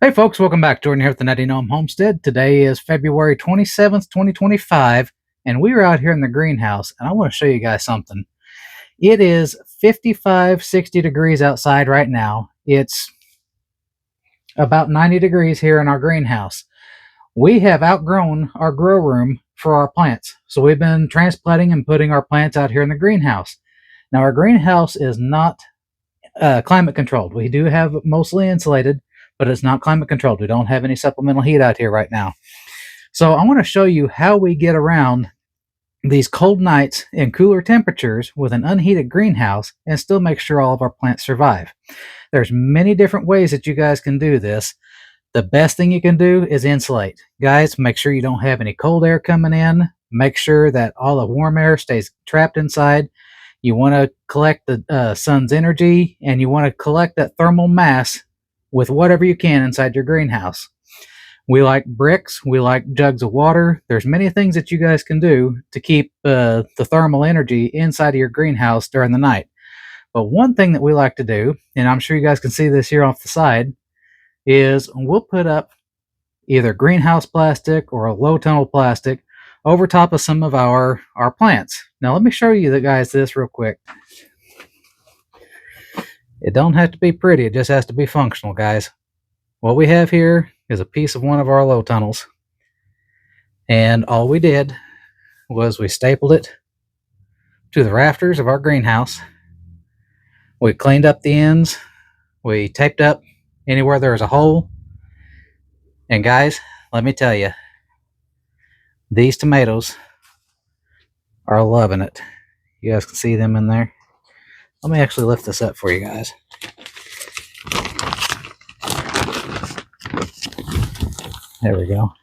Hey folks, welcome back. Jordan here with the Nutty Gnome Homestead. Today is February 27th, 2025, and we are out here in the greenhouse, and I want to show you guys something. It is 55, 60 degrees outside right now. It's about 90 degrees here in our greenhouse. We have outgrown our grow room for our plants, so we've been transplanting and putting our plants out here in the greenhouse. Now, our greenhouse is not climate controlled. We do have it mostly insulated, but it's not climate controlled. We don't have any supplemental heat out here right now. So I want to show you how we get around these cold nights and cooler temperatures with an unheated greenhouse and still make sure all of our plants survive. There's many different ways that you guys can do this. The best thing you can do is insulate. Guys, make sure you don't have any cold air coming in. Make sure that all the warm air stays trapped inside. You want to collect the sun's energy, and you want to collect that thermal mass with whatever you can inside your greenhouse. We like bricks. We like jugs of water. There's many things that you guys can do to keep the thermal energy inside of your greenhouse during the night. But one thing that we like to do, and I'm sure you guys can see this here off the side, is we'll put up either greenhouse plastic or a low tunnel plastic over top of some of our plants. Now let me show you guys this real quick. It don't have to be pretty, it just has to be functional, guys. What we have here is a piece of one of our low tunnels, and all we did was we stapled it to the rafters of our greenhouse. We cleaned up the ends, we taped up anywhere there was a hole, and guys, let me tell you, these tomatoes are loving it. You guys can see them in there. Let me actually lift this up for you guys. There we go.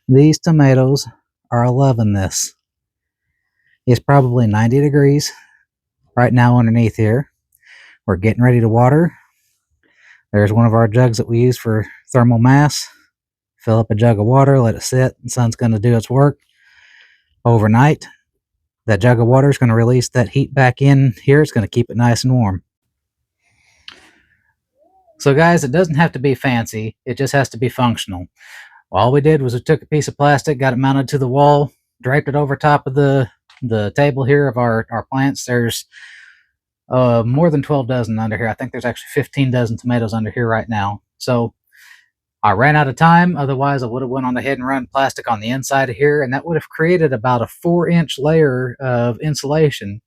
These tomatoes are loving this. It's probably 90 degrees right now underneath here. We're getting ready to water. There's one of our jugs that we use for thermal mass. Fill up a jug of water, let it sit. The sun's going to do its work overnight. That jug of water is going to release that heat back in here. It's going to keep it nice and warm. So guys, it doesn't have to be fancy. It just has to be functional. All we did was we took a piece of plastic, got it mounted to the wall, draped it over top of the table here of our plants. There's more than 12 dozen under here. I think there's actually 15 dozen tomatoes under here right now. So I ran out of time. Otherwise, I would have went on ahead and run plastic on the inside of here, and that would have created about a 4-inch layer of insulation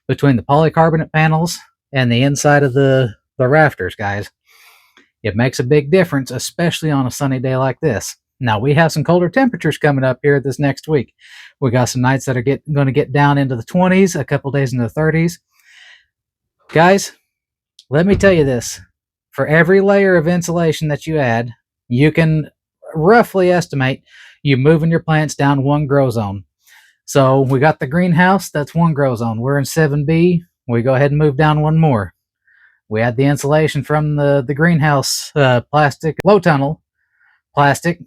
between the polycarbonate panels and the inside of the rafters, guys. It makes a big difference, especially on a sunny day like this. Now, we have some colder temperatures coming up here this next week. We got some nights that are going to get down into the 20s, a couple days into the 30s. Guys, let me tell you this. For every layer of insulation that you add, you can roughly estimate you moving your plants down one grow zone. So we got the greenhouse, that's one grow zone. We're in 7B. We go ahead and move down one more. We add the insulation from the greenhouse plastic, low tunnel plastic.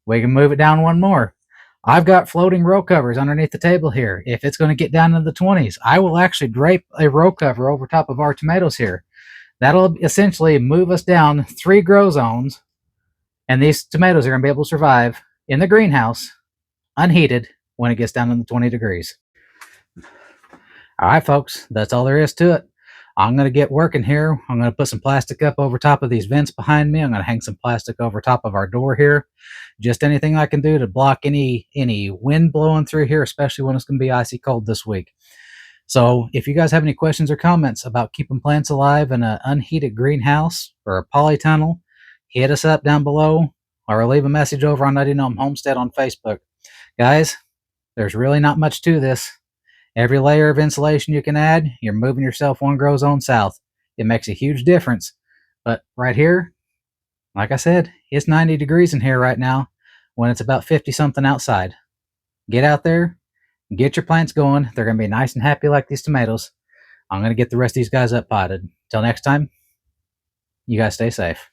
We can move it down one more. I've got floating row covers underneath the table here. If it's going to get down into the 20s, I will actually drape a row cover over top of our tomatoes here. That'll essentially move us down 3 grow zones, and these tomatoes are going to be able to survive in the greenhouse unheated when it gets down in the 20 degrees. All right, folks, that's all there is to it. I'm going to get working here. I'm going to put some plastic up over top of these vents behind me. I'm going to hang some plastic over top of our door here. Just anything I can do to block any wind blowing through here, especially when it's going to be icy cold this week. So if you guys have any questions or comments about keeping plants alive in an unheated greenhouse or a polytunnel, hit us up down below or leave a message over on Nutty Gnome Homestead on Facebook. Guys, there's really not much to this. Every layer of insulation you can add, you're moving yourself one grow zone south. It makes a huge difference. But right here, like I said, it's 90 degrees in here right now when it's about 50-something outside. Get out there, get your plants going. They're going to be nice and happy like these tomatoes. I'm going to get the rest of these guys up potted. Till next time, you guys stay safe.